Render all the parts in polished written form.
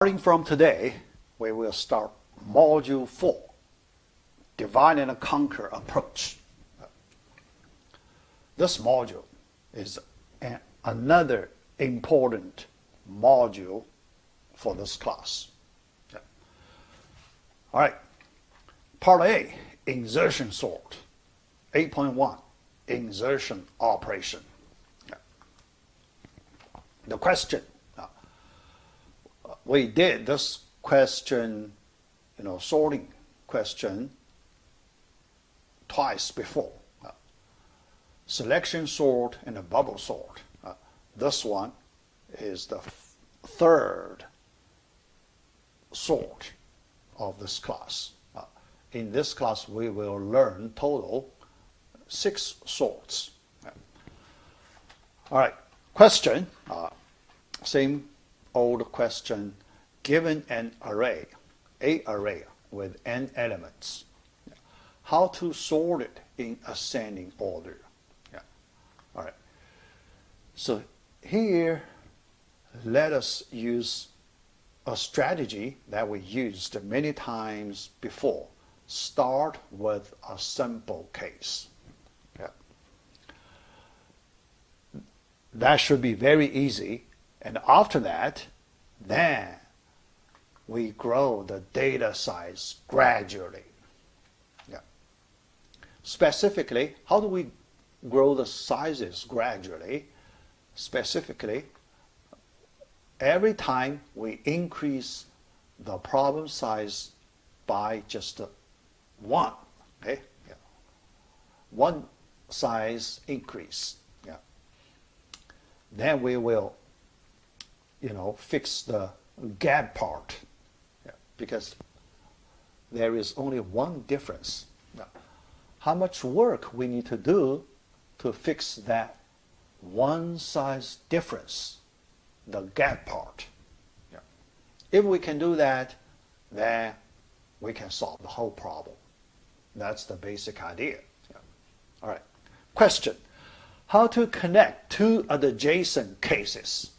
Starting from today, we will start Module 4, Divide and Conquer Approach. This module is another important module for this class. All right, Part A, Insertion Sort. 8.1, Insertion Operation. The question. We did this question, sorting question twice before. Selection sort and a bubble sort. This one is the third sort of this class. In this class, we will learn total 6 sorts. All right, question, same old question. Given an array, a array with n elements, how to sort it in ascending order? All right. So here, let us use a strategy that we used many times before. Start with a simple case. That should be very easy. And after that, then we grow the data size gradually. Specifically, how do we grow the sizes gradually? Specifically, every time we increase the problem size by just 1, okay? One size increase. Then we will fix the gap part, because there is only one difference. How much work we need to do to fix that one size difference, the gap part. If we can do that, then we can solve the whole problem. That's the basic idea. All right. Question. How to connect two adjacent cases?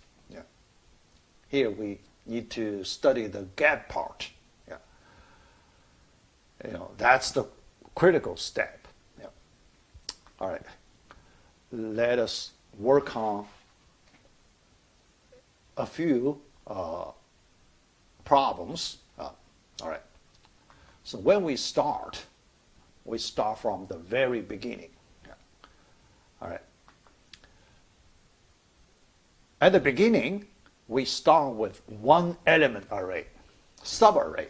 Here we need to study the gap part. That's the critical step. All right. Let us work on a few problems. All right. So when we start from the very beginning. All right. At the beginning, we start with one element array, subarray.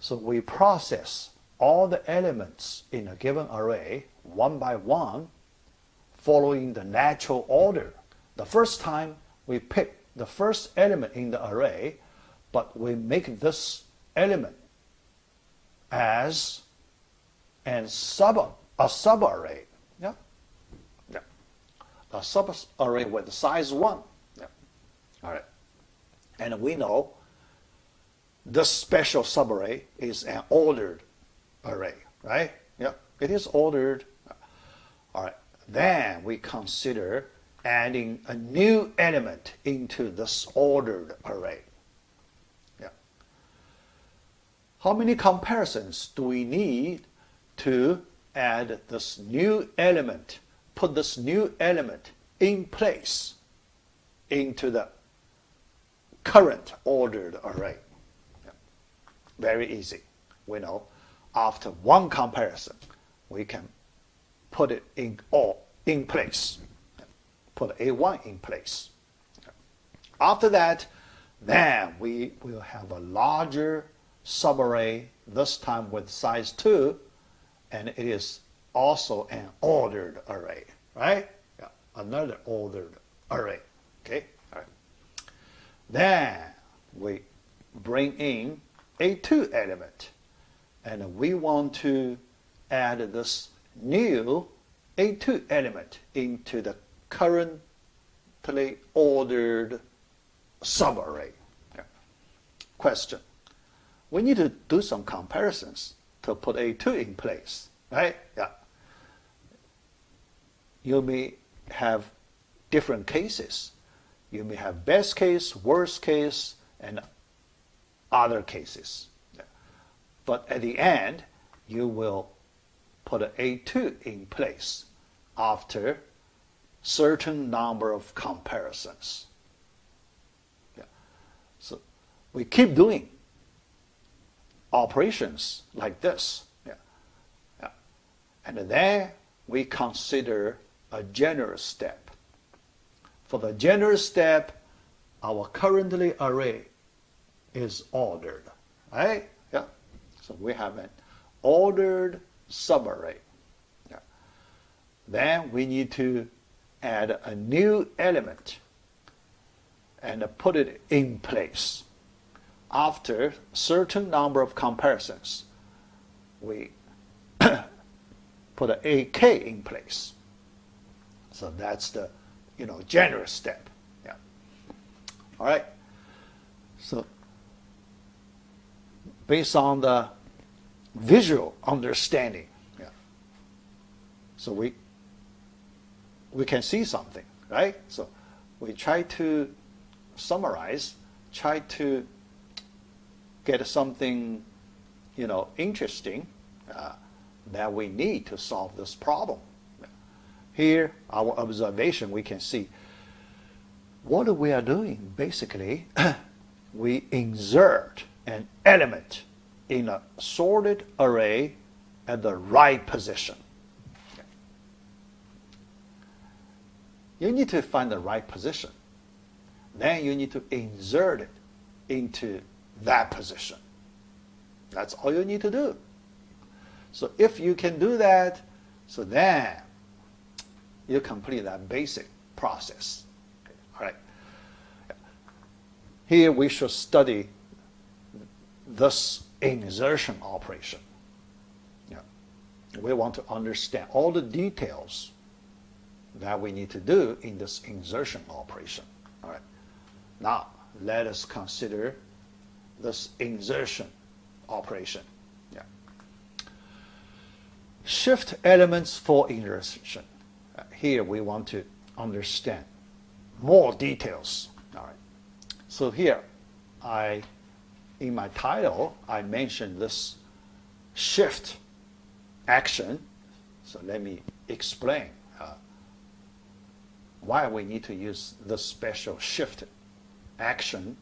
So we process all the elements in a given array one by one, following the natural order. The first time we pick the first element in the array, but we make this element as a subarray. A subarray with size 1. All right. And we know this special subarray is an ordered array, right? It is ordered. All right. Then we consider adding a new element into this ordered array. How many comparisons do we need to add this new element, put this new element in place into the current ordered array? Very easy. We know after one comparison, we can put it in place. Put A1 in place. After that, then we will have a larger subarray, this time with size 2, and it is also an ordered array, right? Another ordered array. Okay. All right. Then we bring in a 2 element, and we want to add this new A2 element into the currently ordered subarray. Question. We need to do some comparisons to put A2 in place, right? You may have different cases. You may have best case, worst case, and other cases. But at the end, you will put an A2 in place after certain number of comparisons. So we keep doing operations like this. And then we consider a general step. For the general step, our currently array is ordered, right? Yeah. So we have an ordered subarray. Yeah. Then we need to add a new element and put it in place. After certain number of comparisons, we put an AK in place. So that's the general step. Yeah. All right. So based on the visual understanding, so we can see something, right? So we try to summarize, try to get something interesting that we need to solve this problem. Here, our observation, we can see what we are doing. Basically, we insert an element in a sorted array at the right position. You need to find the right position. Then you need to insert it into that position. That's all you need to do. So if you can do that, so then you complete that basic process. Okay. All right. Here we should study this insertion operation. We want to understand all the details that we need to do in this insertion operation. All right. Now let us consider this insertion operation. Shift elements for insertion. Here we want to understand more details. All right. So here, in my title, I mentioned this shift action. So let me explain why we need to use this special shift action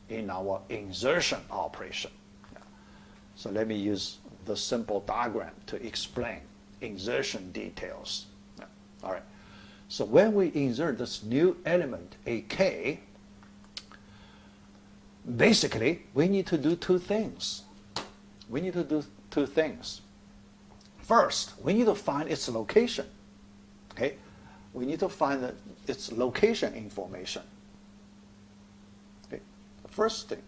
in our insertion operation. So let me use the simple diagram to explain insertion details. All right. So when we insert this new element, AK, basically we need to do two things. First, we need to find its location. Okay? We need to find its location information. Okay? The first thing.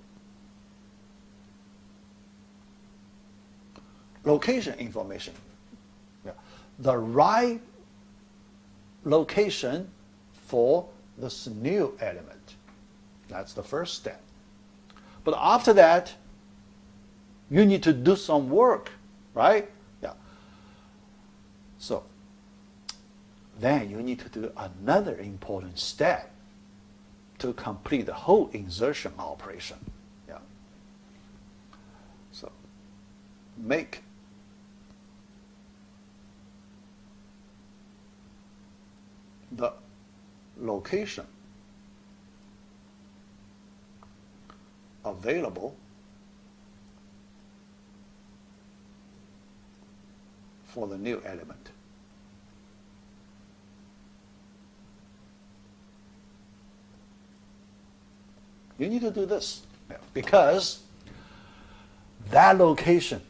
Location information. The right location for this new element. That's the first step. But after that, you need to do some work, right? Yeah. So then you need to do another important step to complete the whole insertion operation. Yeah. So make the location available for the new element. You need to do this because that location,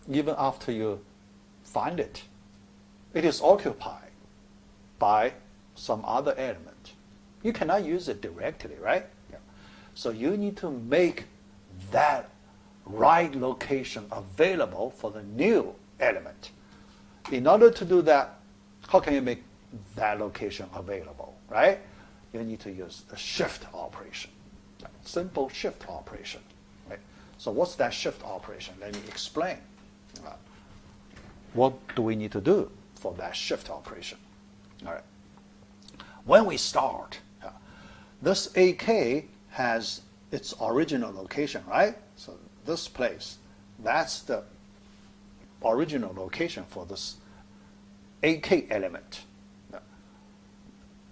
even after you find it, it is occupied by some other element. You cannot use it directly, right? Yeah. So you need to make that right location available for the new element. In order to do that, how can you make that location available, right? You need to use a shift operation, simple shift operation, right? So what's that shift operation? Let me explain. What do we need to do for that shift operation? All right. When we start, this AK has its original location, right? So this place, that's the original location for this AK element.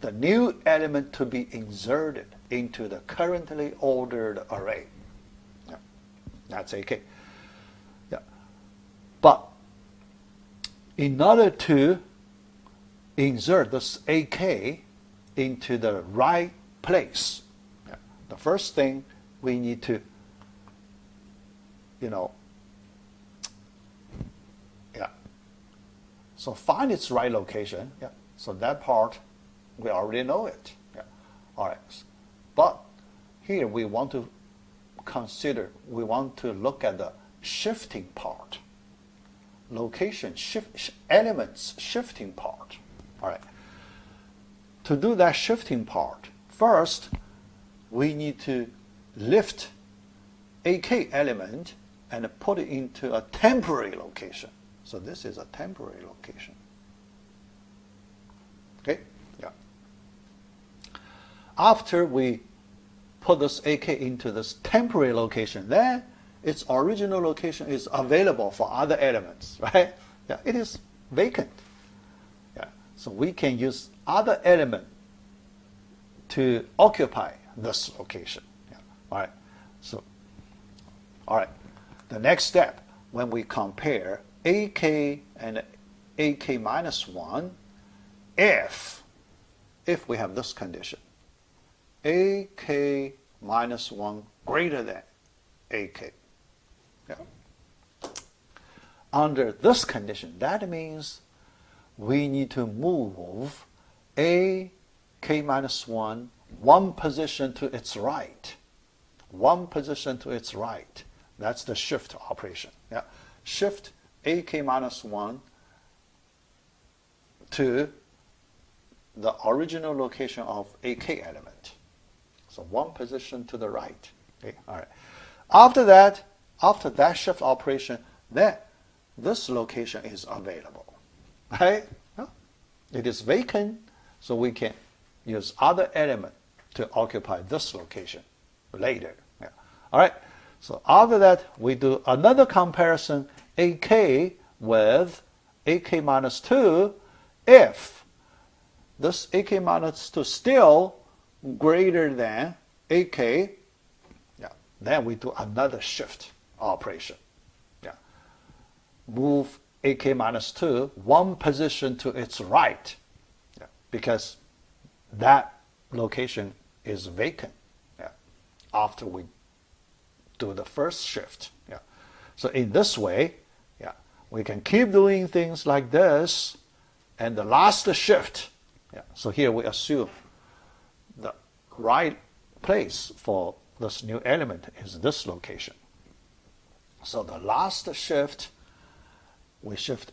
The new element to be inserted into the currently ordered array. Yeah. That's AK. Yeah. But in order to insert this AK into the right place, yeah, the first thing we need to, so find its right location. Yeah. So that part, we already know it. Yeah. All right. But here we want to look at the shifting part. Location, elements shifting part. All right. To do that shifting part, first, we need to lift AK element and put it into a temporary location. So this is a temporary location. Okay? Yeah. After we put this AK into this temporary location, then its original location is available for other elements, right? Yeah, it is vacant. Yeah. So we can use other element to occupy this location. Yeah. All right. So, all right. The next step, when we compare AK and AK minus 1, if we have this condition, AK minus 1 greater than AK. Yeah. Under this condition, that means we need to move AK minus 1 one position to its right. One position to its right. That's the shift operation. Yeah. Shift AK minus 1 to the original location of AK element. So one position to the right. Okay. All right. After that shift operation, then this location is available. Right? It is vacant, so we can use other element to occupy this location later. Yeah. All right. So after that, we do another comparison, AK with AK minus 2, if this AK minus 2 still greater than AK, yeah, then we do another shift operation. Yeah. Move AK minus 2 one position to its right, yeah, because that location is vacant, yeah, after we do the first shift. Yeah. So in this way, yeah, we can keep doing things like this, and the last shift, yeah, so here we assume the right place for this new element is this location. So the last shift, we shift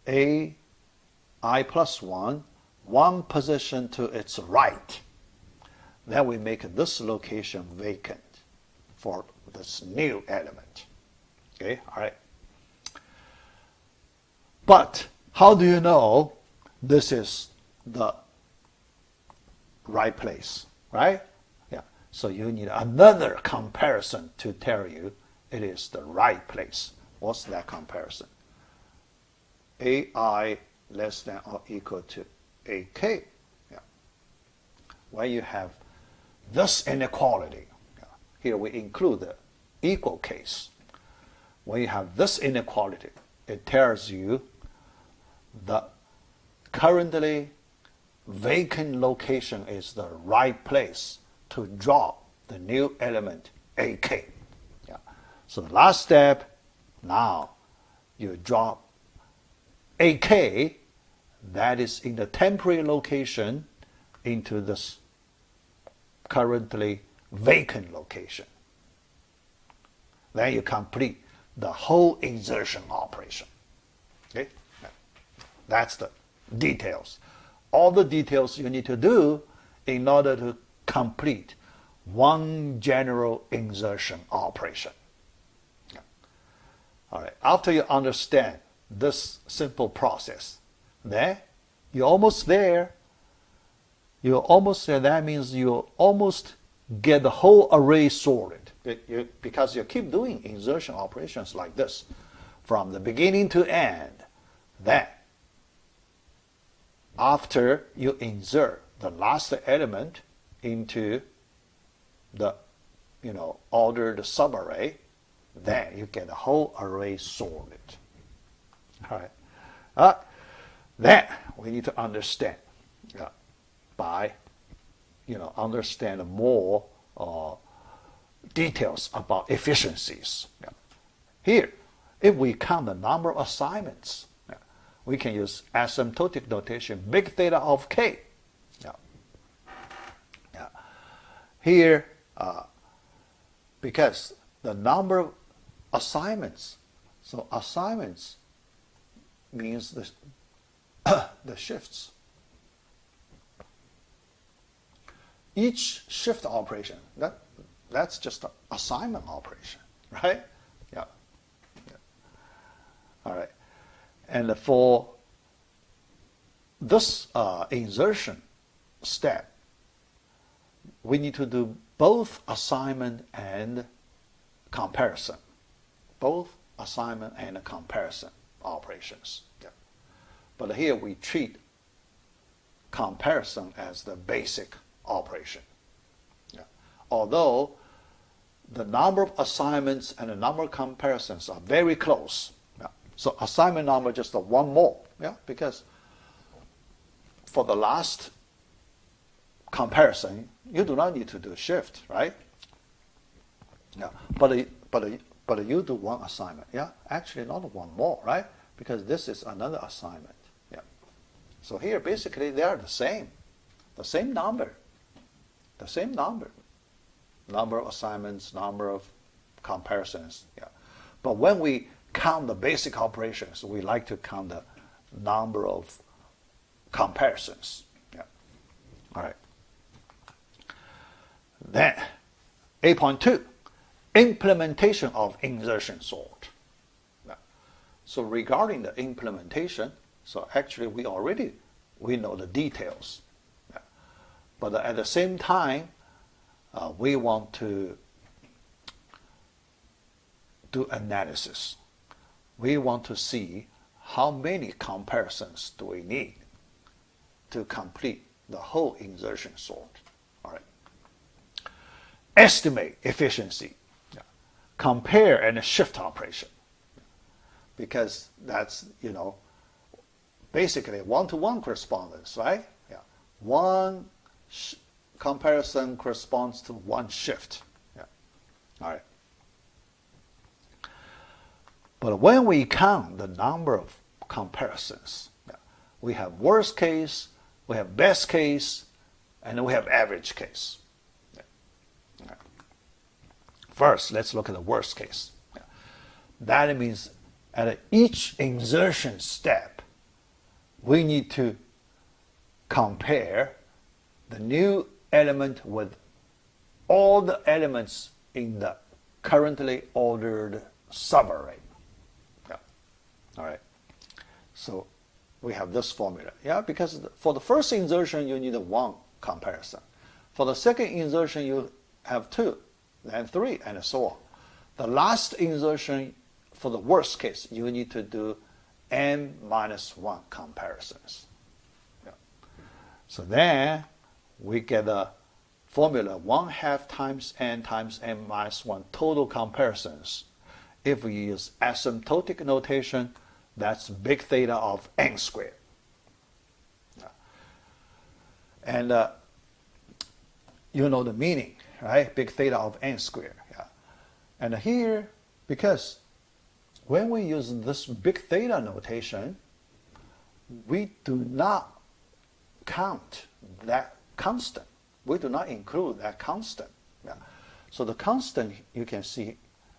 AI plus 1 one position to its right. Then we make this location vacant for this new element. Okay, all right. But how do you know this is the right place, right? Yeah. So you need another comparison to tell you it is the right place. What's that comparison? AI less than or equal to AK. Yeah. When you have this inequality, yeah, here we include the equal case. When you have this inequality, it tells you the currently vacant location is the right place to draw the new element AK. Yeah. So the last step, now you draw AK that is in the temporary location into this currently vacant location. Then you complete the whole insertion operation. Okay? That's the details. All the details you need to do in order to complete one general insertion operation. Yeah. All right. After you understand this simple process, then you're almost there. You're almost there. That means you're almost get the whole array sorted. Because you keep doing insertion operations like this from the beginning to end. Then, after you insert the last element into the ordered subarray, then you get the whole array sorted. All right. Then we need to understand by understand more details about efficiencies. Here, if we count the number of assignments, we can use asymptotic notation, big theta of k. Here, because the number of assignments, so assignments means the shifts. Each shift operation, that's just an assignment operation, right? Yeah. All right. And for this insertion step, we need to do both assignment and comparison. Both assignment and comparison operations. Yeah. But here we treat comparison as the basic operation. Yeah. Although the number of assignments and the number of comparisons are very close. Yeah. So assignment number just one more. Yeah, because for the last comparison, you do not need to do shift, right? Yeah. But you do one assignment. Yeah, actually not one more, right? Because this is another assignment. Yeah. So here basically they are the same number. The same number of assignments, number of comparisons. Yeah. But when we count the basic operations, we like to count the number of comparisons. Yeah. All right. Then 8.2, implementation of insertion sort. Yeah. So regarding the implementation, so actually we know the details. But at the same time, we want to do analysis. We want to see how many comparisons do we need to complete the whole insertion sort. All right. Estimate efficiency. Compare and shift operation. Because that's, basically one-to-one correspondence, right? Yeah. One comparison corresponds to one shift. Yeah. All right. But when we count the number of comparisons, yeah, we have worst case, we have best case, and we have average case. Yeah. Yeah. First, let's look at the worst case. Yeah. That means at each insertion step, we need to compare the new element with all the elements in the currently ordered subarray. Yeah. All right. So we have this formula. Yeah, because for the first insertion you need one comparison. For the second insertion you have two, then three, and so on. The last insertion, for the worst case, you need to do n-1 comparisons. Yeah. So then we get the formula 1/2 times n-1 total comparisons. If we use asymptotic notation, that's big theta of n squared. Yeah. And you know the meaning, right? Big theta of n squared. Yeah. And here, because when we use this big theta notation, we do not count that constant. We do not include that constant. Yeah. So the constant, you can see,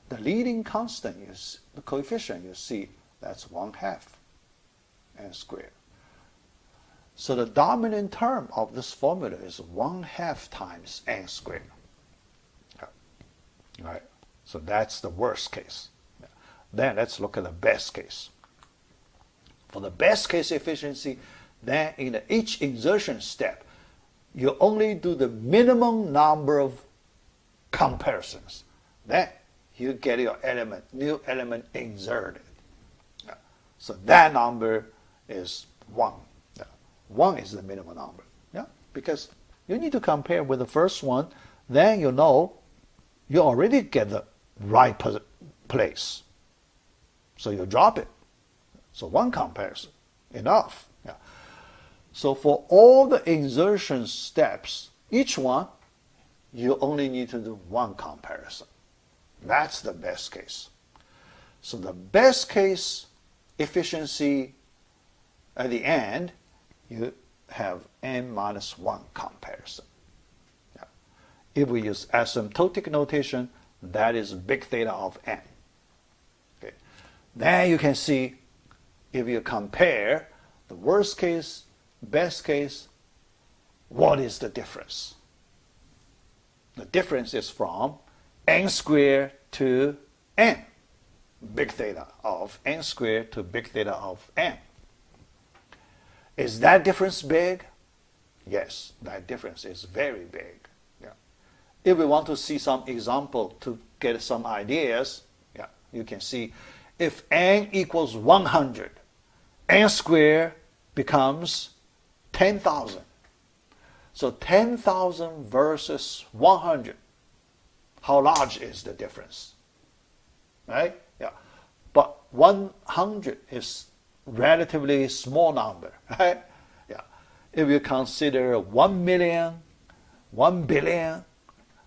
the leading constant is the coefficient, you see, that's 1/2 n squared. So the dominant term of this formula is 1/2 times n squared. Yeah. All right. So that's the worst case. Yeah. Then let's look at the best case. For the best case efficiency, then in each insertion step, you only do the minimum number of comparisons. Then you get your element, new element inserted. Yeah. So that number is 1. Yeah. 1 is the minimum number. Yeah? Because you need to compare with the first one, then you know you already get the right place. So you drop it. So 1 comparison, enough. Yeah. So for all the insertion steps, each one, you only need to do 1 comparison. That's the best case. So the best case efficiency at the end, you have n minus 1 comparison. Yeah. If we use asymptotic notation, that is big theta of n. Okay. Then you can see if you compare the worst case, best case, what is the difference? The difference is from n squared to n, big theta of n squared to big theta of n. Is that difference big? Yes, that difference is very big. Yeah. If we want to see some example to get some ideas, yeah, you can see if n equals 100, n squared becomes 10,000. So 10,000 versus 100, how large is the difference? Right? Yeah. But 100 is relatively small number, right? Yeah. If you consider 1 million, 1 billion,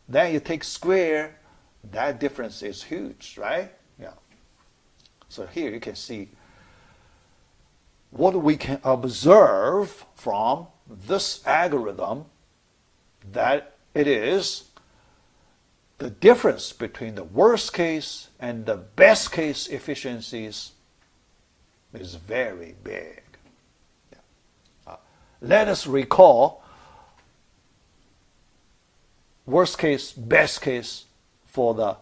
then you take square, that difference is huge, right? Yeah. So here you can see what we can observe from this algorithm, that it is the difference between the worst case and the best case efficiencies is very big. Yeah. Let us recall worst case, best case for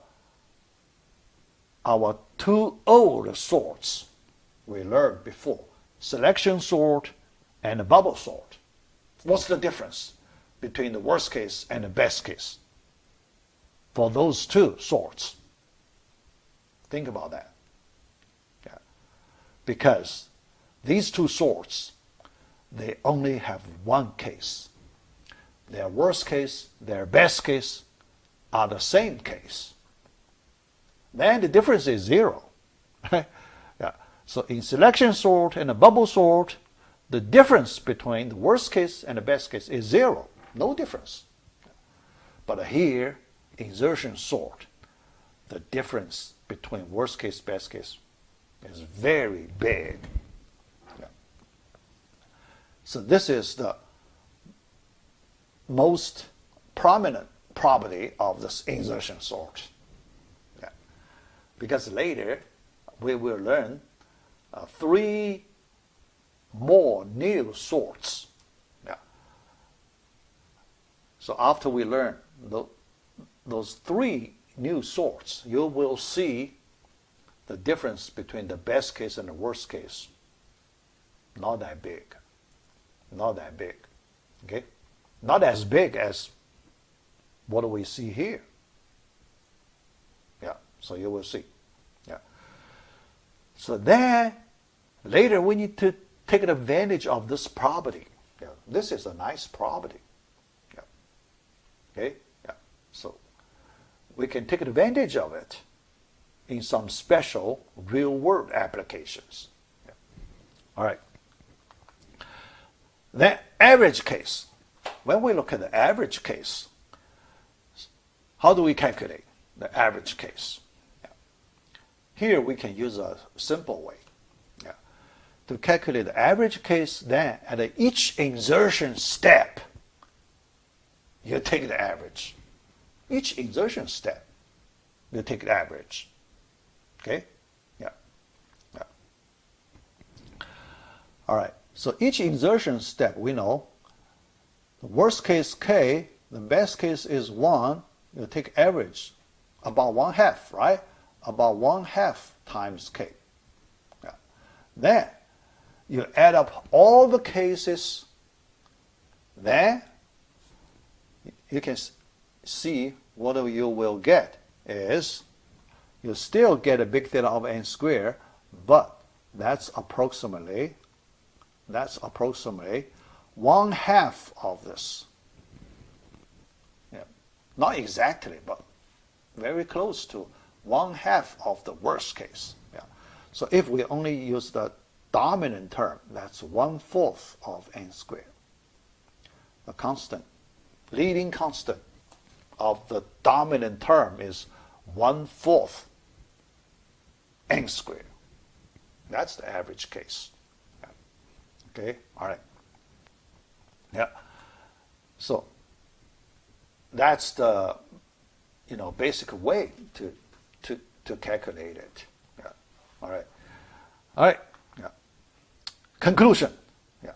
our 2 old sorts we learned before, selection sort and bubble sort. What's the difference between the worst case and the best case for those 2 sorts? Think about that. Yeah. Because these 2 sorts, they only have 1 case. Their worst case, their best case are the same case. Then the difference is 0. Right? Yeah. So in selection sort and a bubble sort, the difference between the worst case and the best case is 0. No difference. But here, insertion sort, the difference between worst case, best case is very big. Yeah. So this is the most prominent property of this insertion sort. Yeah. Because later we will learn 3 more new sorts. Yeah. So after we learn those 3 new sorts, you will see the difference between the best case and the worst case. Not that big. Not that big. Okay? Not as big as what do we see here. Yeah, so you will see. Yeah. So then later we need to take advantage of this property. Yeah. This is a nice property. Yeah. Okay? Yeah. So we can take advantage of it in some special real-world applications. Yeah. All right. Then average case. When we look at the average case, how do we calculate the average case? Yeah. Here we can use a simple way. Yeah. To calculate the average case, then at each insertion step, you take the average. Each insertion step, you take the average. Okay? Yeah. Yeah. All right. So each insertion step, we know the worst case k, the best case is 1. You take average about 1/2, right? About 1/2 times k. Yeah. Then you add up all the cases. Then you can see what you will get is you still get a big theta of n squared, but that's approximately 1/2 of this. Yeah. Not exactly, but very close to 1/2 of the worst case. Yeah. So if we only use the dominant term, that's 1/4 of n squared. The constant, leading constant of the dominant term is 1/4 n squared. That's the average case. Yeah. Okay, all right. Yeah. So that's the basic way to calculate it. Yeah. All right. All right. Yeah. Conclusion. Yeah.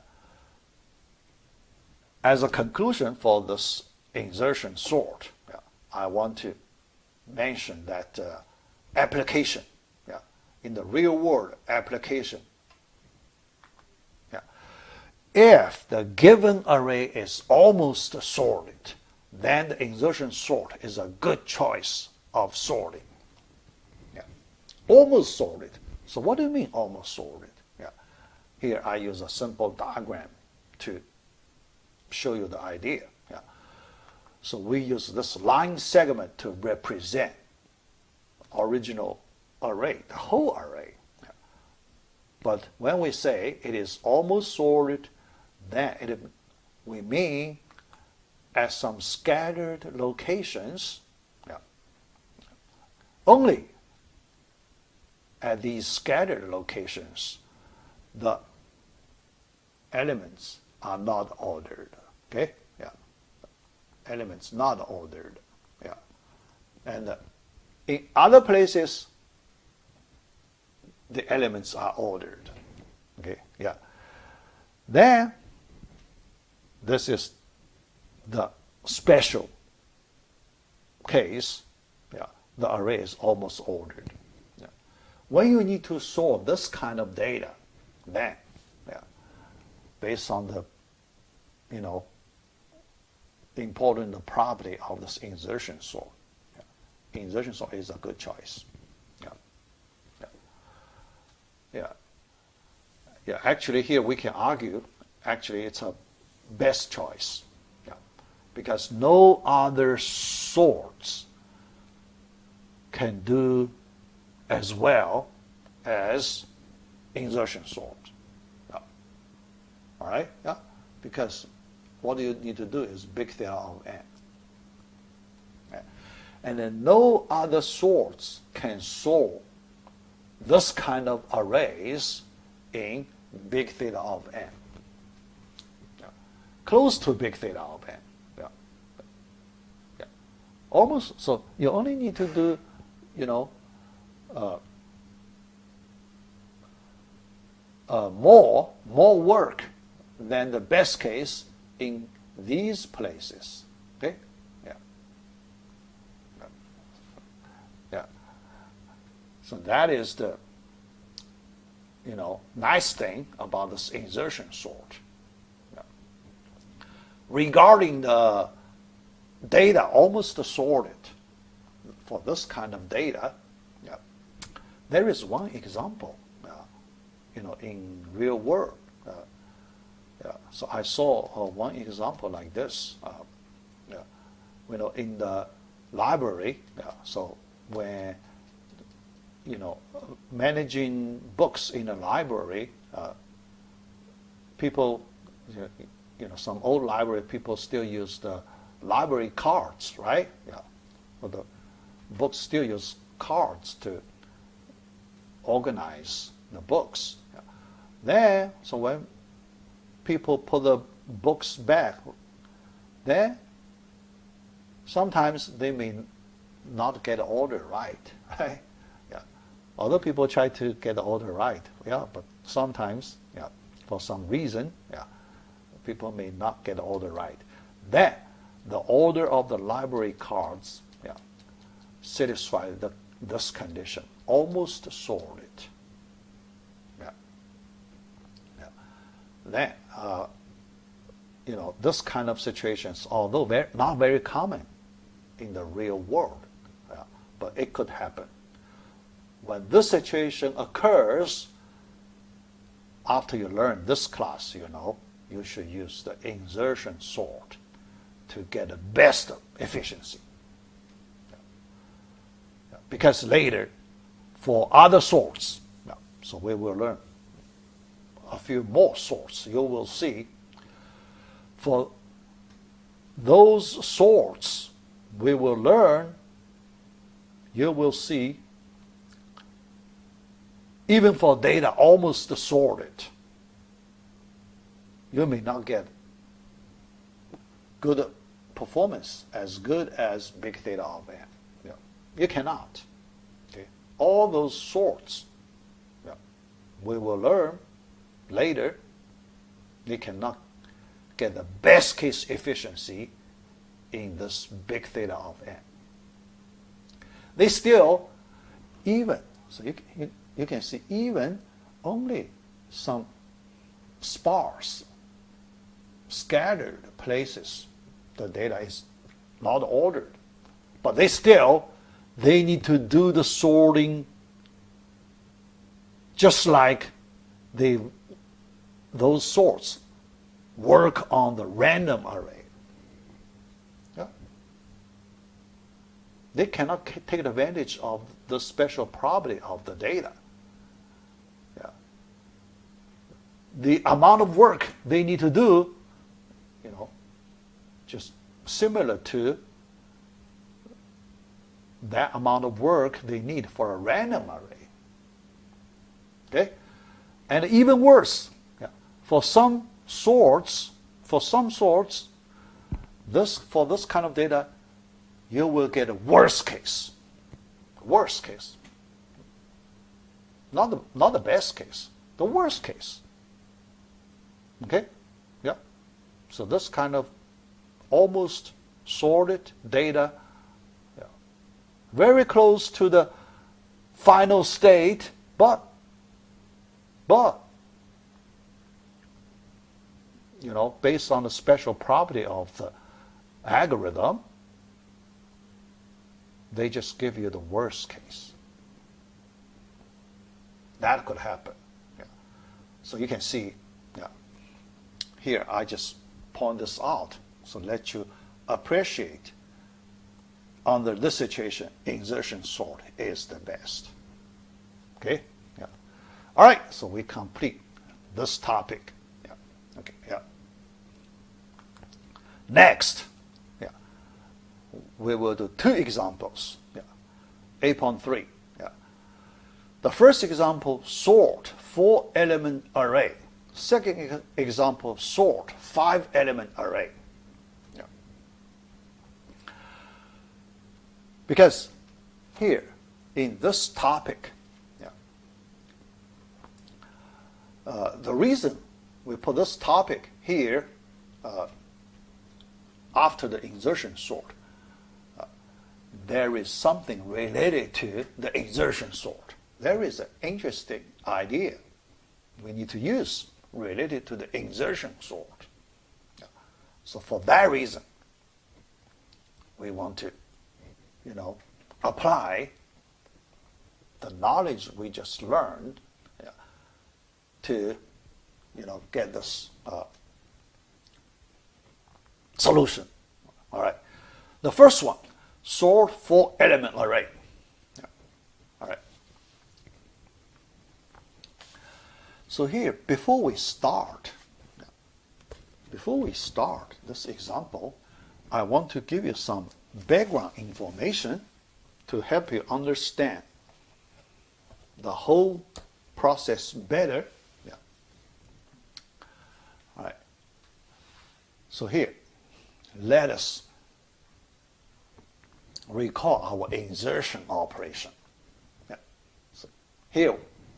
As a conclusion for this insertion sort, yeah, I want to mention that application, yeah, in the real world application, yeah, if the given array is almost sorted, then the insertion sort is a good choice of sorting. Yeah. Almost sorted. So what do you mean almost sorted? Yeah. Here I use a simple diagram to show you the idea. Yeah. So we use this line segment to represent original array, the whole array. Yeah. But when we say it is almost sorted, then we mean at some scattered locations, yeah, only at these scattered locations, the elements are not ordered. Okay, yeah, elements not ordered. Yeah, and in other places, the elements are ordered. Okay, yeah. Then this is the special case, yeah, the array is almost ordered. Yeah. When you need to sort this kind of data, then, yeah, based on the, important property of this insertion sort, yeah, insertion sort is a good choice. Yeah. Yeah. Yeah. Yeah. Actually, here we can argue. Actually, it's a best choice. Because no other sorts can do as well as insertion sort. Yeah. All right? Yeah? Because what you need to do is big theta of n. Yeah. And then no other sorts can sort this kind of arrays in big theta of n. Yeah. Close to big theta of n. Almost, so you only need to do, more work than the best case in these places. Okay, yeah, yeah. So that is the, nice thing about this insertion sort. Yeah. Regarding the data almost sorted for this kind of data, yeah, there is one example, in real world. Yeah, so I saw one example like this. Yeah, in the library. Yeah, so when managing books in a library, people, some old library people still use the library cards, right? Yeah. Well, the books still use cards to organize the books. Yeah. Then, so when people put the books back, then sometimes they may not get the order right, right? Yeah. Other people try to get the order right, yeah, but sometimes, yeah, for some reason, yeah, people may not get the order right. Then the order of the library cards, yeah, satisfy this condition, almost sorted. Yeah. Yeah. Then, this kind of situations, although not very common, in the real world, but it could happen. When this situation occurs, after you learn this class, you should use the insertion sort to get the best efficiency. Because later, for other sorts, so we will learn a few more sorts. You will see for those sorts we will learn, you will see even for data almost sorted, you may not get good performance as good as big theta of n. You cannot. Okay? All those sorts, we will learn later, you cannot get the best case efficiency in this big theta of n. They still, even, so you can see even only some sparse, scattered places, the data is not ordered. But they need to do the sorting just like those sorts work on the random array. They cannot take advantage of the special property of the data. The amount of work they need to do, just similar to that amount of work they need for a random array. Okay? And even worse, for some sorts, for this kind of data, you will get a worst case. Worst case. Not the best case, the worst case. Okay? Yeah. So this kind of almost sorted data, very close to the final state, but based on the special property of the algorithm, they just give you the worst case. That could happen. So you can see, here I just point this out, so let you appreciate under this situation, insertion sort is the best. Okay? Yeah. All right, so we complete this topic. Yeah. Okay, yeah. Next, we will do two examples. 8.3. The first example, sort 4-element array. Second example, sort 5-element array. Because here, in this topic, the reason we put this topic here after the insertion sort, there is something related to the insertion sort. There is an interesting idea we need to use related to the insertion sort. So for that reason, we want to apply the knowledge we just learned to get this solution. All right. The first one, sort 4-element array. All right. So here, before we start this example, I want to give you some background information to help you understand the whole process better. All right. So here, let us recall our insertion operation. So here,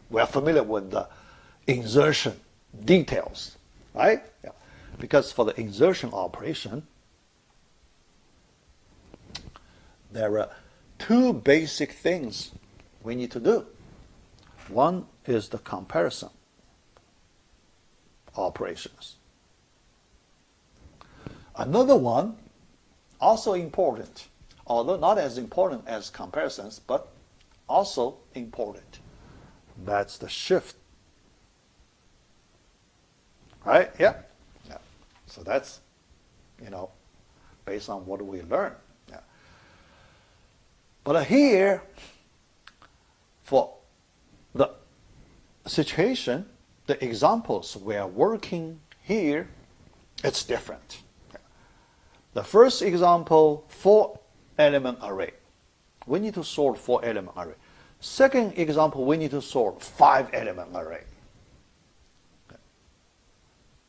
we are familiar with the insertion details, right? Because for the insertion operation, there are two basic things we need to do. One is the comparison operations. Another one, also important, although not as important as comparisons, but also important. That's the shift. Right? Yeah. Yeah. So that's, based on what we learn. Yeah. But here, for the situation, the examples we are working here, it's different. The first example, 4-element array. We need to sort 4-element array. Second example, we need to sort 5-element array.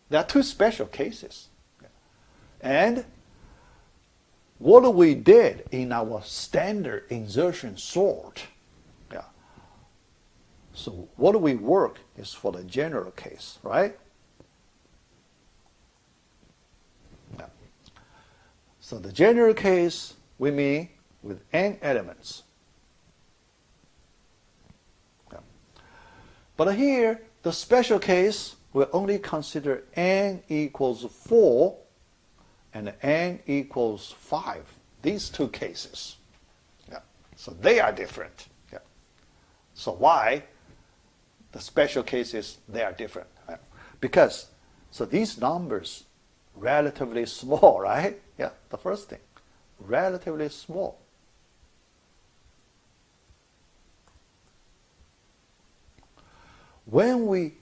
There are two special cases. And what we did in our standard insertion sort, so what we work is for the general case, right? Yeah. So the general case, we mean with n elements. Yeah. But here, the special case will only consider n equals 4 and n equals 5. These two cases. Yeah. So they are different. Yeah. So why? The special cases, they are different. Right? Because, so these numbers, relatively small, right? Yeah, the first thing, relatively small. When we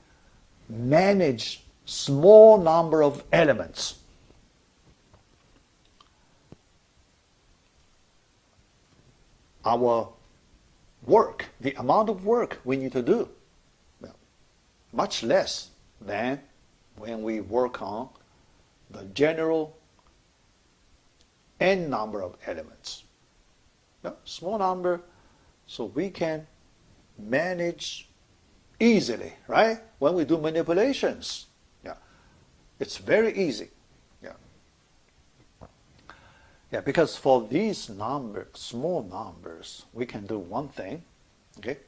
manage small number of elements, our work, the amount of work we need to do, much less than when we work on the general n number of elements. Small number, so we can manage easily, right? When we do manipulations, it's very easy. Because for these numbers, small numbers, we can do one thing, okay?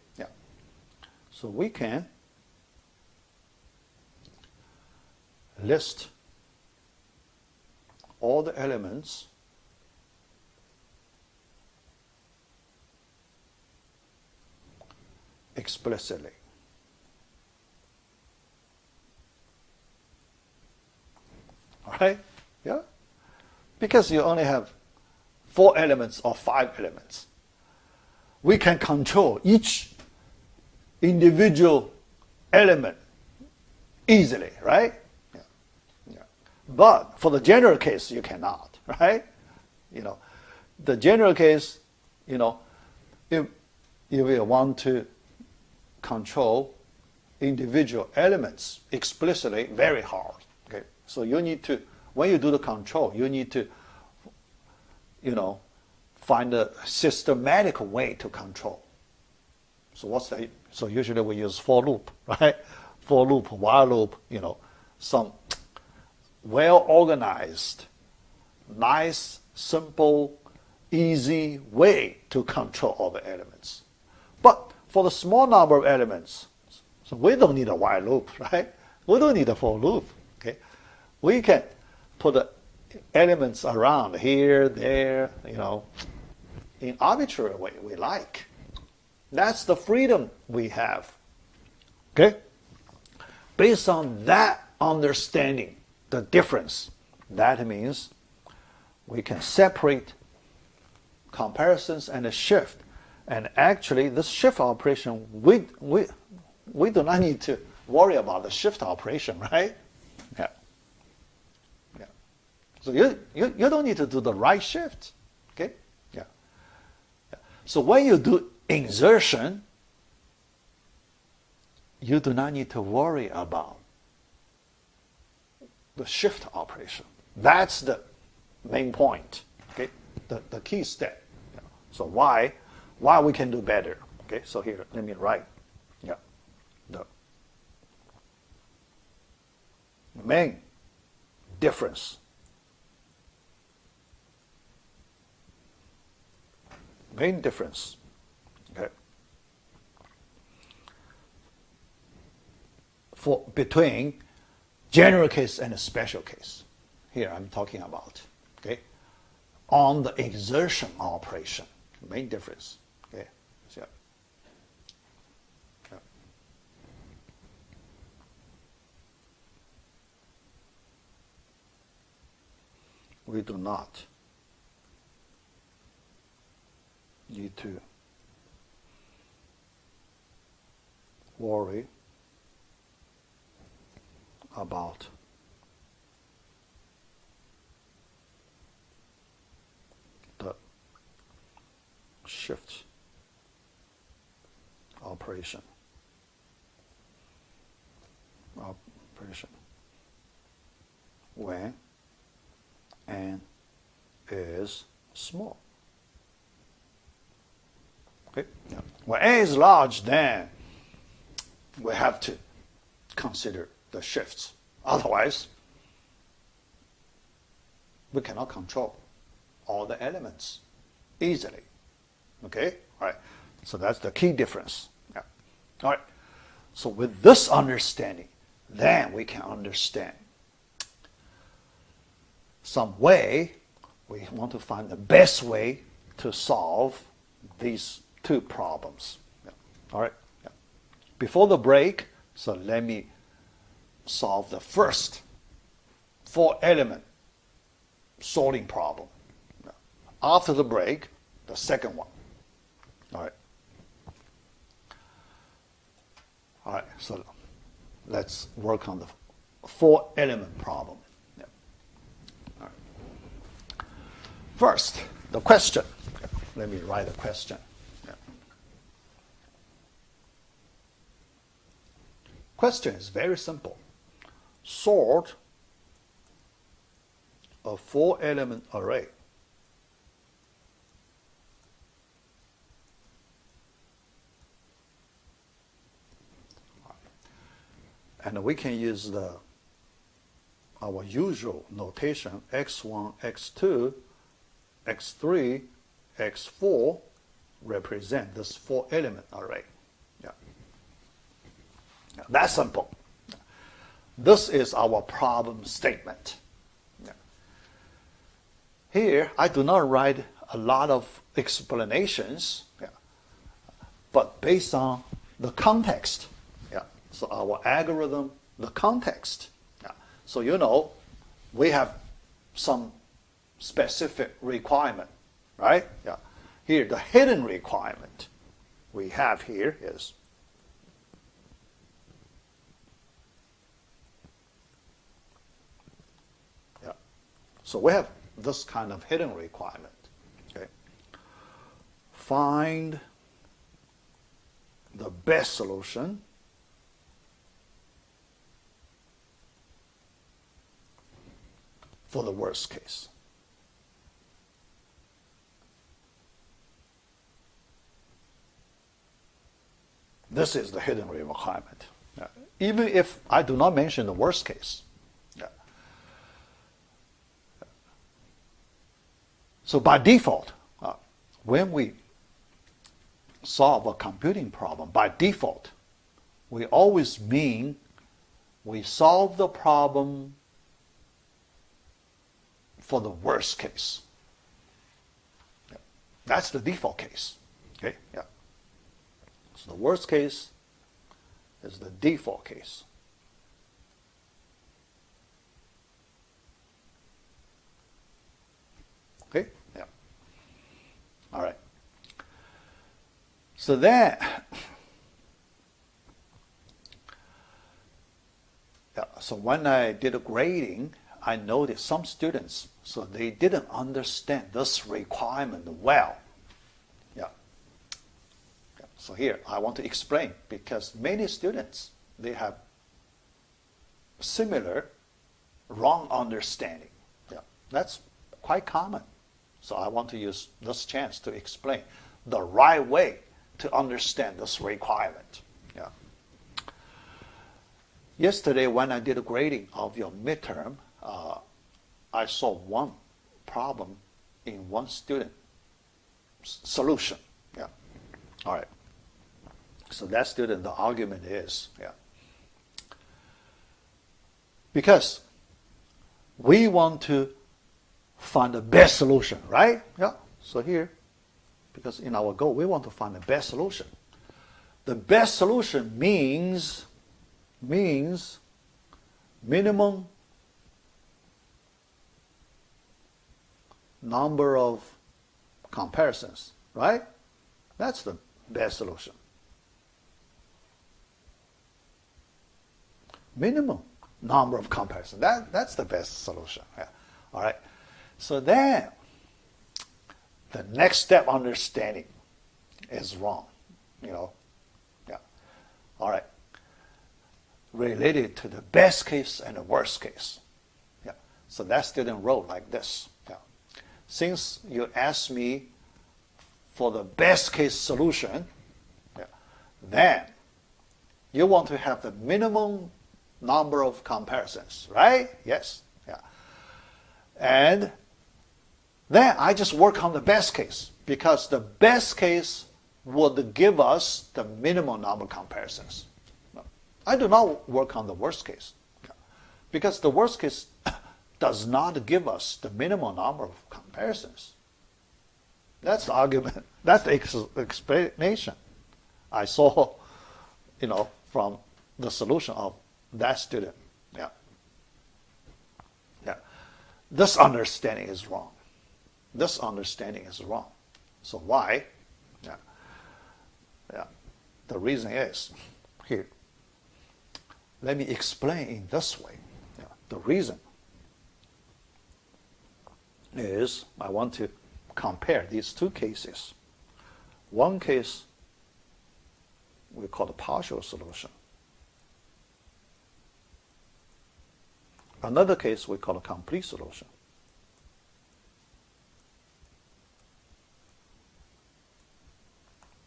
So we can list all the elements explicitly. All right? Yeah? Because you only have 4 elements or 5 elements. We can control each individual element easily, right? But for the general case, you cannot, right? The general case, if you want to control individual elements explicitly, very hard. Okay, so you need to, when you do the control, you need to, find a systematic way to control. So what's that? So usually we use for loop, right? For loop, while loop, some well-organized, nice, simple, easy way to control all the elements. But for the small number of elements, so we don't need a while loop, right? We don't need a for loop, okay? We can put the elements around here, there, in arbitrary way we like. That's the freedom we have, okay? Based on that understanding, the difference, that means we can separate comparisons and a shift. And actually, this shift operation, we do not need to worry about the shift operation, right? Yeah. So you don't need to do the right shift, okay? Yeah. So when you do insertion, you do not need to worry about the shift operation. That's the main point, okay? The key step. So why we can do better, okay? So here, let me write, the main difference. Main difference, okay? Between general case and a special case. Here I'm talking about, okay? on the exertion operation. Main difference. Okay. So, yeah. We do not need to worry about the shift operation when n is small. Okay? Yeah. When n is large, then we have to consider the shifts. Otherwise, we cannot control all the elements easily. Okay? All right. So that's the key difference. Yeah. All right. So with this understanding, then we can understand some way. We want to find the best way to solve these two problems. Yeah. All right. Yeah. Before the break, so let me solve the first 4-element sorting problem. After the break, the second one. All right. All right, so let's work on the 4-element problem. Yeah. All right. First, the question. Let me write a question. Yeah. Question is very simple. Sort a 4-element array and we can use our usual notation x1, x2, x3, x4 represent this 4-element array. Yeah. Yeah, that's simple. This is our problem statement. Yeah. Here, I do not write a lot of explanations, yeah, but based on the context. Yeah. So our algorithm, the context. Yeah. So you know, we have some specific requirement, right? Yeah. Here, the hidden requirement we have here is so we have this kind of hidden requirement. Okay. Find the best solution for the worst case. This is the hidden requirement. Yeah. Even if I do not mention the worst case. Yeah. So by default, when we solve a computing problem, by default, we always mean we solve the problem for the worst case. Yeah. That's the default case. Okay? Yeah. So the worst case is the default case. Okay? Yeah. All right. So then, yeah, so when I did a grading, I noticed some students, so they didn't understand this requirement well. Yeah. Yeah. So here, I want to explain, because many students, they have similar wrong understanding. Yeah. That's quite common. So I want to use this chance to explain the right way to understand this requirement. Yeah. Yesterday, when I did a grading of your midterm, I saw one problem in one student solution. Yeah. All right. So that student, the argument is, yeah, because we want to find the best solution, right? Yeah. So here, because in our goal, we want to find the best solution. The best solution means minimum number of comparisons, right? That's the best solution. Minimum number of comparisons. That's the best solution. Yeah. All right. So then, the next step understanding is wrong. Yeah. All right. Related to the best case and the worst case. Yeah. So that student wrote like this. Yeah. Since you asked me for the best case solution, yeah, then you want to have the minimum number of comparisons, right? Yes. Yeah. And then I just work on the best case because the best case would give us the minimum number of comparisons. No, I do not work on the worst case because the worst case does not give us the minimum number of comparisons. That's the argument. That's the explanation I saw, from the solution of that student. Yeah. Yeah. This understanding is wrong. This understanding is wrong. So why? Yeah. Yeah. The reason is here. Let me explain in this way. Yeah. The reason is I want to compare these two cases. One case we call the partial solution. Another case we call a complete solution.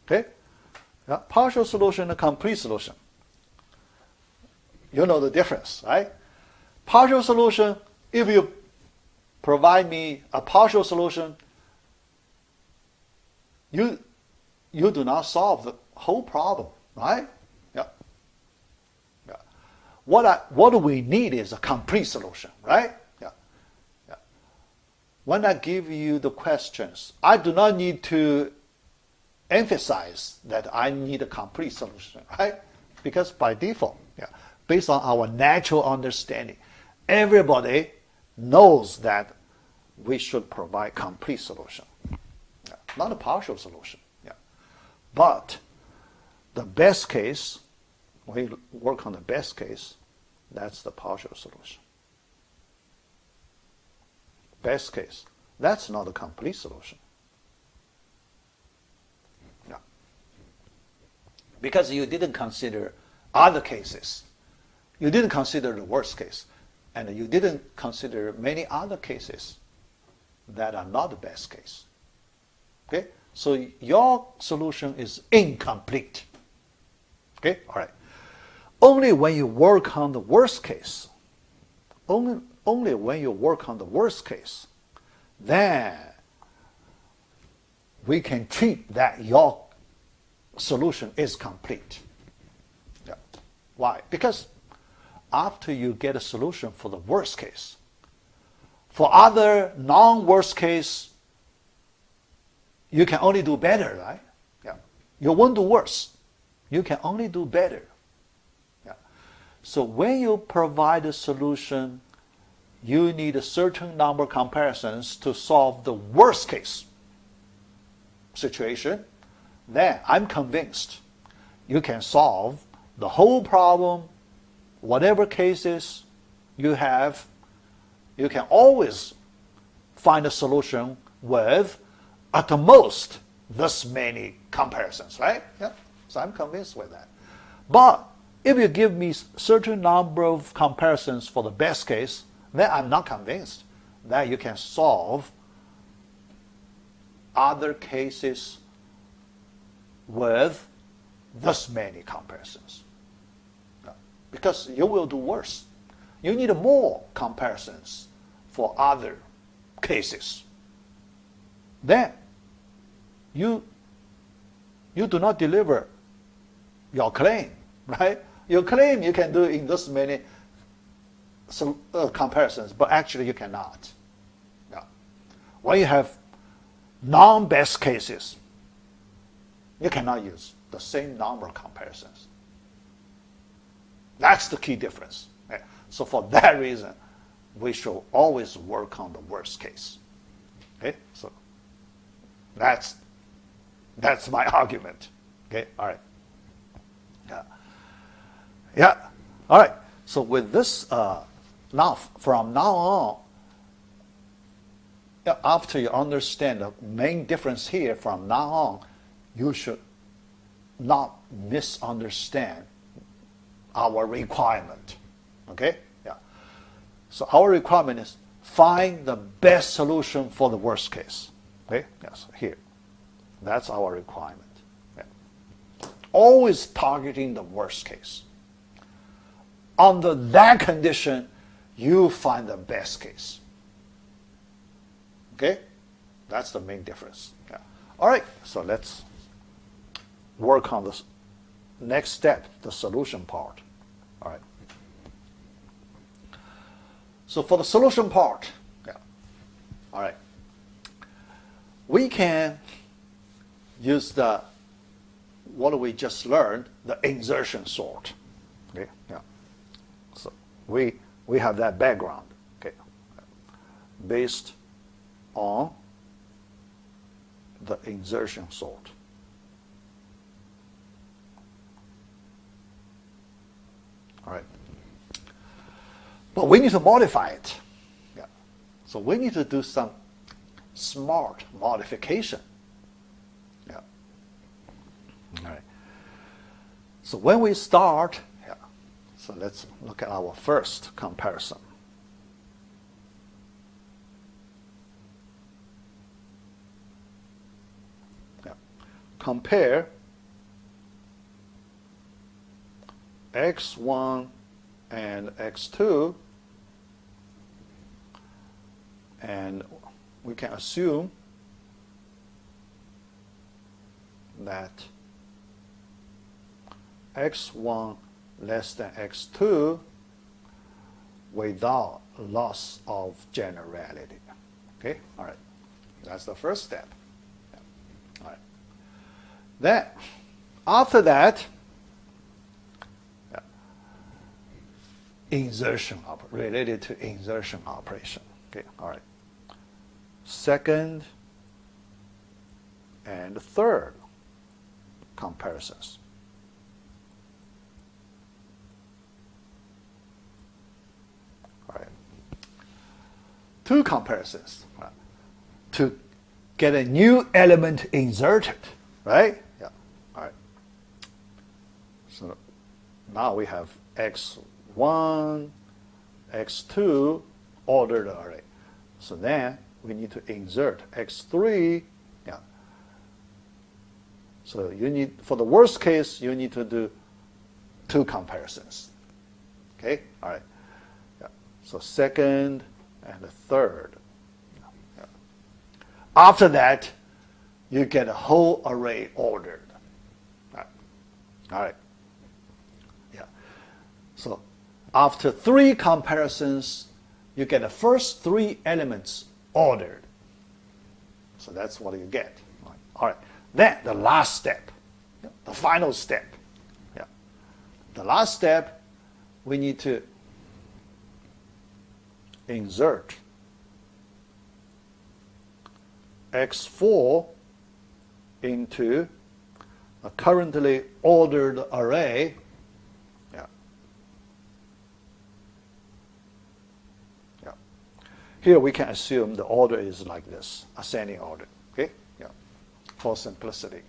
Okay? Yeah, partial solution and complete solution. You know the difference, right? Partial solution, if you provide me a partial solution, you do not solve the whole problem, right? Yeah. Yeah. What we need is a complete solution, right? Yeah. Yeah. When I give you the questions, I do not need to emphasize that I need a complete solution, right? Because by default, yeah, based on our natural understanding, everybody knows that we should provide complete solution, yeah, not a partial solution. Yeah. But the best case, when you work on the best case, that's the partial solution. Best case, that's not a complete solution. Yeah. Because you didn't consider other cases. You didn't consider the worst case. And you didn't consider many other cases that are not the best case. Okay? So your solution is incomplete. Okay? All right. Only when you work on the worst case, only when you work on the worst case, then we can treat that your solution is complete. Yeah. Why? Because after you get a solution for the worst case, for other non-worst case, you can only do better, right? Yeah. You won't do worse. You can only do better. Yeah. So when you provide a solution, you need a certain number of comparisons to solve the worst case situation. Then I'm convinced you can solve the whole problem, whatever cases you have. You can always find a solution with at the most this many comparisons, right? Yeah. So I'm convinced with that. But if you give me certain number of comparisons for the best case, then I'm not convinced that you can solve other cases with this many comparisons. Yeah. Because you will do worse. You need more comparisons for other cases. Then you do not deliver your claim, right? Your claim you can do in this many comparisons, but actually you cannot. Yeah. when you have non-best cases, you cannot use the same number of comparisons. That's the key difference. Okay? So for that reason, we should always work on the worst case. Okay? So that's my argument. Okay? All right. Yeah. Yeah. All right. So with this, now from now on, after you understand the main difference here, from now on, you should not misunderstand our requirement. Okay? Yeah. So our requirement is find the best solution for the worst case. Okay? Yes, here. That's our requirement. Yeah. Always targeting the worst case. Under that condition, you find the best case. Okay? That's the main difference. Yeah. All right, so let's work on this next step, the solution part. All right. So for the solution part, yeah. All right. We can use the, what we just learned, the insertion sort. Okay? Yeah. So we have that background, okay, based on the insertion sort. All right. But we need to modify it. Yeah. So we need to do some smart modification. Yeah. All right. So when we start, yeah. So let's look at our first comparison. Yeah. Compare x1 and x2, and we can assume that x1 less than x2 without loss of generality. Okay, all right. That's the first step. Yeah. All right. Then, after that, insertion related to insertion operation. Okay, all right. Second and third comparisons. All right. Two comparisons, right, to get a new element inserted, right? Yeah. All right. So now we have x1, x2 ordered array. So then we need to insert x3. Yeah. So you need, for the worst case, you need to do two comparisons. Okay? All right. Yeah. So second and the third. Yeah. After that, you get a whole array ordered. All right. All right. Yeah. So after three comparisons, you get the first three elements ordered. So that's what you get. All right. Then the last step, the final step. Yeah. The last step, we need to insert x4 into a currently ordered array. Yeah. Yeah. Here we can assume the order is like this, ascending order. Okay? Yeah. For simplicity.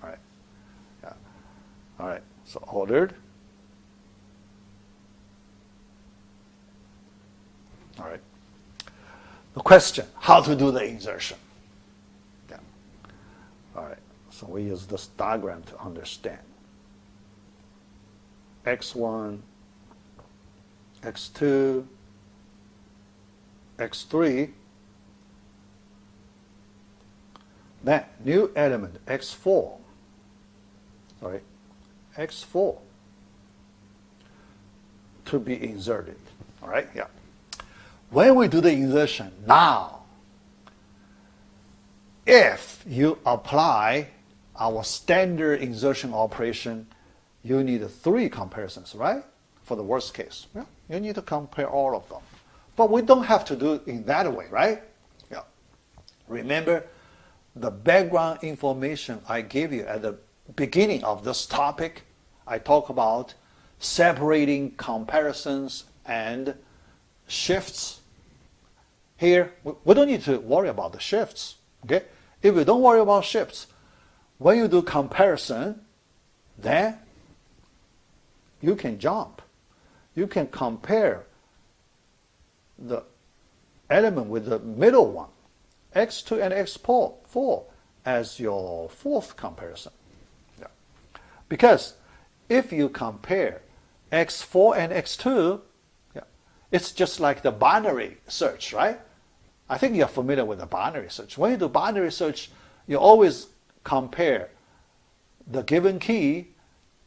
All right. Yeah. All right. So ordered. All right. The question, how to do the insertion? Yeah. All right. So we use this diagram to understand. x1, x2, x3. Then new element x4. Sorry, x4 to be inserted. All right. Yeah. When we do the insertion now, if you apply our standard insertion operation, you need 3 comparisons, right? For the worst case. Yeah, you need to compare all of them. But we don't have to do it in that way, right? Yeah. Remember the background information I gave you at the beginning of this topic. I talk about separating comparisons and shifts. Here, we don't need to worry about the shifts. Okay? If we don't worry about shifts, when you do comparison, then you can jump. You can compare the element with the middle one, x2 and x4, as your 4th comparison. Yeah. Because if you compare x4 and x2, yeah, it's just like the binary search, right? I think you're familiar with the binary search. When you do binary search, you always compare the given key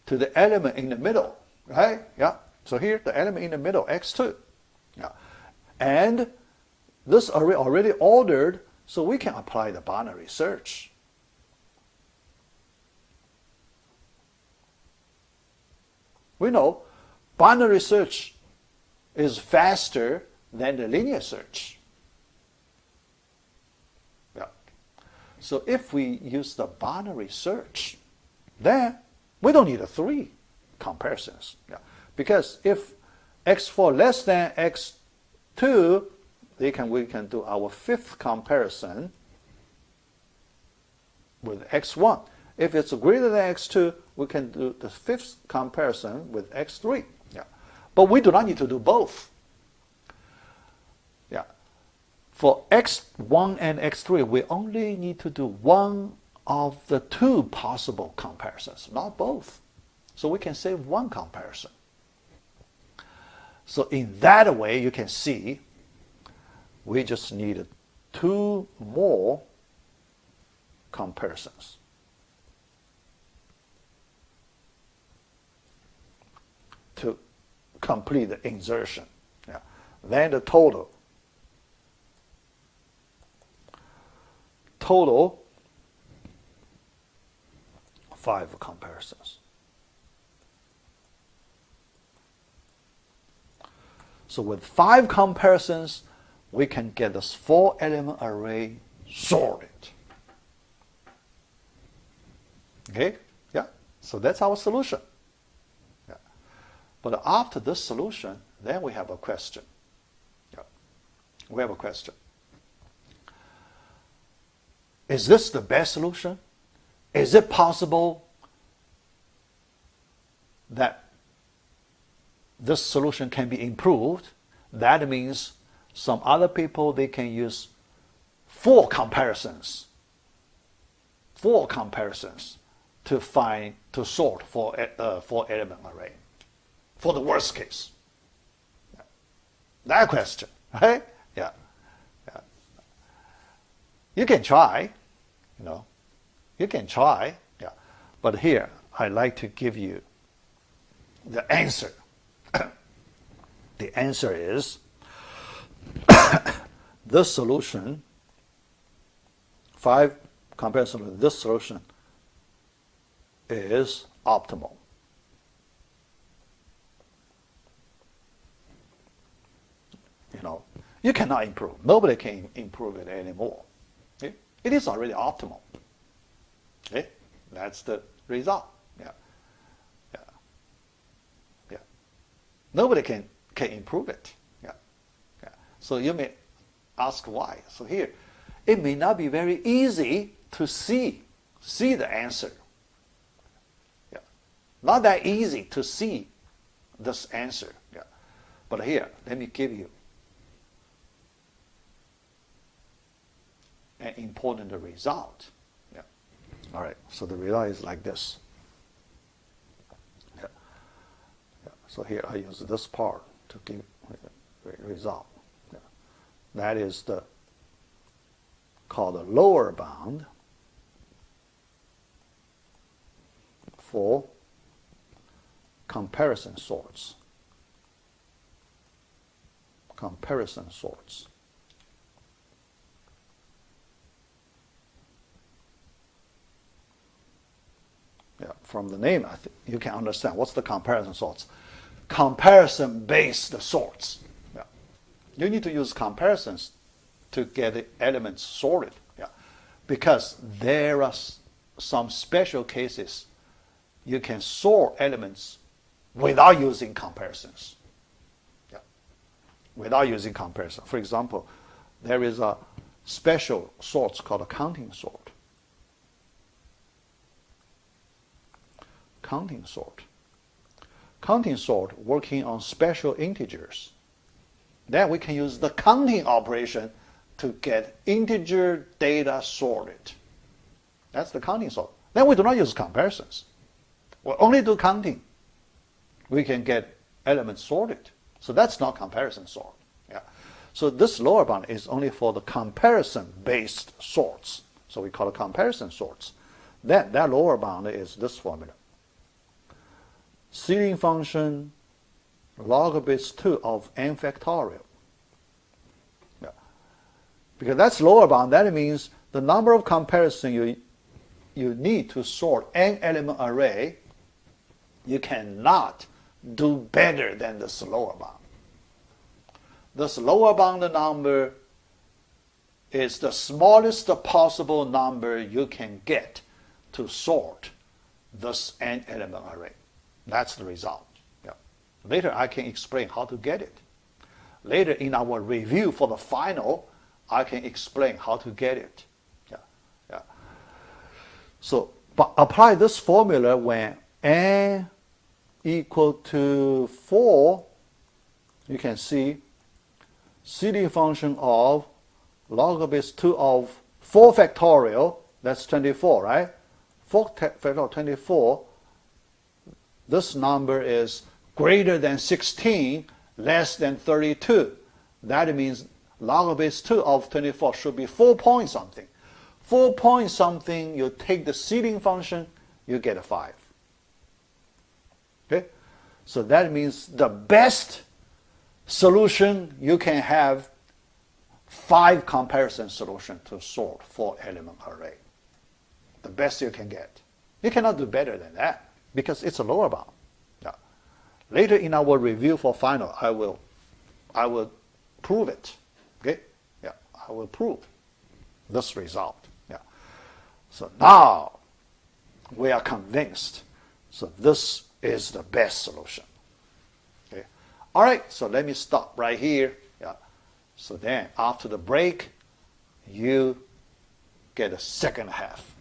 to the element in the middle, right? Yeah. So here, the element in the middle, x2. Yeah. And this array already ordered, so we can apply the binary search. We know binary search is faster than the linear search. Yeah. So if we use the binary search, then we don't need 3 comparisons. Yeah. Because if x4 less than x2, we can do our 5th comparison with x1. If it's greater than x2, we can do the 5th comparison with x3. Yeah. But we do not need to do both. Yeah. For x1 and x3, we only need to do one of the 2 possible comparisons, not both. So we can save 1 comparison. So in that way, you can see we just need 2 more comparisons. To complete the insertion. Yeah. Then the total 5 comparisons. So with 5 comparisons, we can get this 4-element array sorted. Okay? Yeah. So that's our solution. Yeah. But after this solution, then we have a question. Yeah. We have a question. Is this the best solution? Is it possible that this solution can be improved? That means some other people, they can use 4 comparisons. 4 comparisons to sort for 4-element array. For the worst case. Yeah. That question, right? Yeah. Yeah. You can try, you can try, yeah. But here, I'd like to give you the answer. The answer is this solution, 5 comparison with this solution is optimal. You cannot improve. Nobody can improve it anymore. Okay? It is already optimal. Okay? That's the result. Yeah. Yeah. Yeah. Nobody can improve it. Yeah. Yeah. So you may ask why. So here, it may not be very easy to see the answer. Yeah. Not that easy to see this answer. Yeah. But here, let me give you an important result. Yeah. All right. So the result is like this. Yeah. Yeah. So here I use this part to give the result. Yeah. That is called the lower bound for comparison sorts. Comparison sorts. from the name, you can understand what's the comparison sorts. Comparison-based sorts. Yeah. You need to use comparisons to get the elements sorted. Yeah. Because there are some special cases you can sort elements without using comparisons. Yeah. Without using comparison. For example, there is a special sorts called a counting sort. Counting sort. Counting sort working on special integers. Then we can use the counting operation to get integer data sorted. That's the counting sort. Then we do not use comparisons. We only do counting. We can get elements sorted. So that's not comparison sort. Yeah. So this lower bound is only for the comparison-based sorts. So we call it comparison sorts. Then that lower bound is this formula. Ceiling function log base 2 of n factorial. Yeah. Because that's lower bound, that means the number of comparison you need to sort n element array, you cannot do better than this lower bound. This lower bound number is the smallest possible number you can get to sort this n element array. That's the result. Yeah. Later I can explain how to get it. Later in our review for the final, I can explain how to get it. Yeah. Yeah. So, but apply this formula when n equal to 4, you can see ceiling function of log base 2 of 4 factorial, that's 24, right? 4 factorial 24, this number is greater than 16, less than 32. That means log base 2 of 24 should be 4 point something. 4 point something, you take the ceiling function, you get a 5. Okay? So that means the best solution you can have 5 comparison solutions to sort 4 element array. The best you can get. You cannot do better than that because it's a lower bound. Yeah. Later in our review for final, I will prove it. Okay? Yeah, I will prove this result. Yeah. So now we are convinced. So this is the best solution. Okay. All right, so let me stop right here. Yeah. So then after the break, you get a second half.